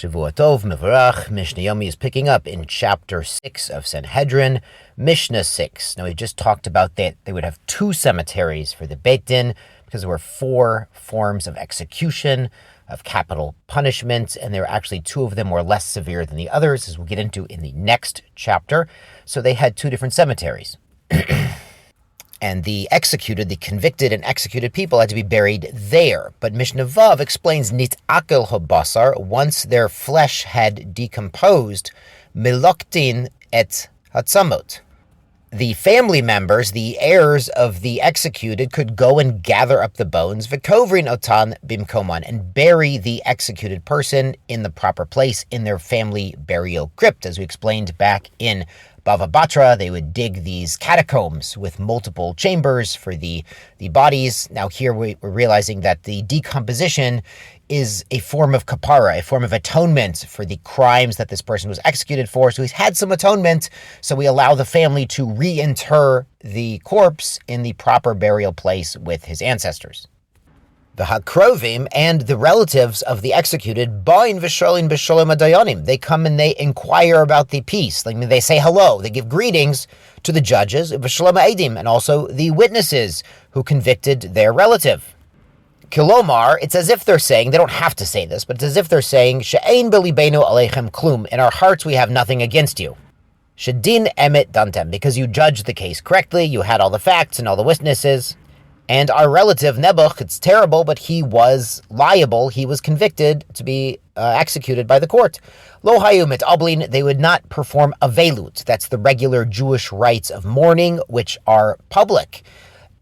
Shavua Tov, Mevarach. Mishnah Yomi is picking up in chapter 6 of Sanhedrin, Mishnah 6. Now, we just talked about that they would have 2 cemeteries for the Beit Din because there were 4 forms of execution, of capital punishment, and there were actually 2 of them were less severe than the others, as we'll get into in the next chapter. So they had 2 different cemeteries. And the convicted and executed people had to be buried there. But Mishnah Vav explains nit'akel habasar, once their flesh had decomposed, miloktin et hatzamot. The family members, the heirs of the executed, could go and gather up the bones, v'kovrin otan bimkoman, and bury the executed person in the proper place in their family burial crypt. As we explained back in Bava Batra, they would dig these catacombs with multiple chambers for the bodies. Now here we're realizing that the decomposition is a form of kapara, a form of atonement for the crimes that this person was executed for. So he's had some atonement, so we allow the family to reinter the corpse in the proper burial place with his ancestors. The Hakrovim and the relatives of the executed, Ba'in v'sholin b'sholem adayanim, they come and they inquire about the peace. They say hello, they give greetings to the judges, v'sholem ha'edim, and also the witnesses who convicted their relative. Kilomar, it's as if they're saying, they don't have to say this, but it's as if they're saying, She'ein b'libeinu aleichem klum, in our hearts we have nothing against you. Shedin emet dantem, because you judged the case correctly, you had all the facts and all the witnesses. And our relative, Nebuch, it's terrible, but he was liable. He was convicted to be executed by the court. Lo hayu mit'ablin, they would not perform avelut. That's the regular Jewish rites of mourning, which are public.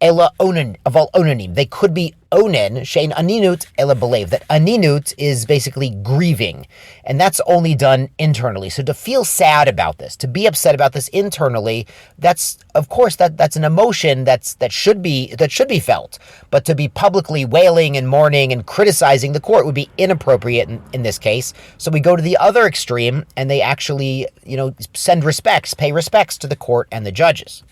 Ela onen, aval onanim. They could be onen, shein aninut, ela belev. That aninut is basically grieving. And that's only done internally. So to feel sad about this, to be upset about this internally, that's, of course, that's an emotion that should be felt. But to be publicly wailing and mourning and criticizing the court would be inappropriate in this case. So we go to the other extreme, and they actually, pay respects to the court and the judges.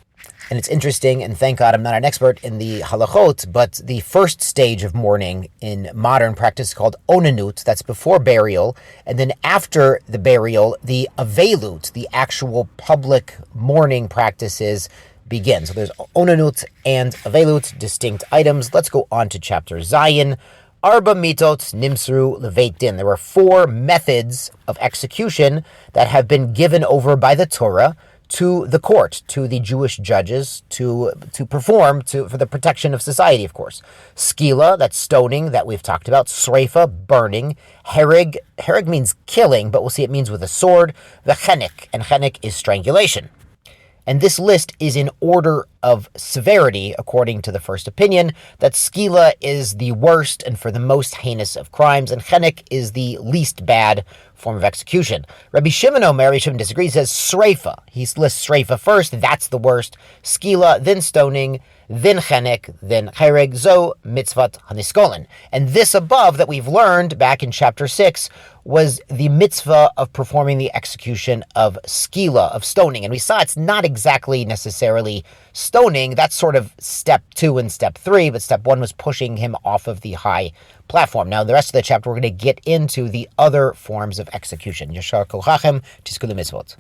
And it's interesting, and thank God I'm not an expert in the halachot, but the first stage of mourning in modern practice is called onanut, that's before burial, and then after the burial, the avelut, the actual public mourning practices begin. So there's onanut and avelut, distinct items. Let's go on to chapter Zayin. Arba mitot nimsru leveit din. There were 4 methods of execution that have been given over by the Torah to the court, to the Jewish judges, to perform for the protection of society, of course. Skila, that's stoning, that we've talked about. Sreifa, burning. Hereg means killing, but we'll see it means with a sword. V'chenek, and chenek is strangulation. And this list is in order of severity, according to the first opinion, that skila is the worst and for the most heinous of crimes, and chenek is the least bad form of execution. Rabbi Shimon disagrees, says sreifa. He lists sreifa first, that's the worst. Skila, then stoning, then chenek, then hereg, zo mitzvat haniskolin. And this above that we've learned back in chapter 6 was the mitzvah of performing the execution of skila, of stoning. And we saw it's not exactly necessarily stoning. That's sort of step 2 and step 3, but step 1 was pushing him off of the high platform. Now, the rest of the chapter, we're going to get into the other forms of execution. Yashar kochachem tiskulu mitzvot.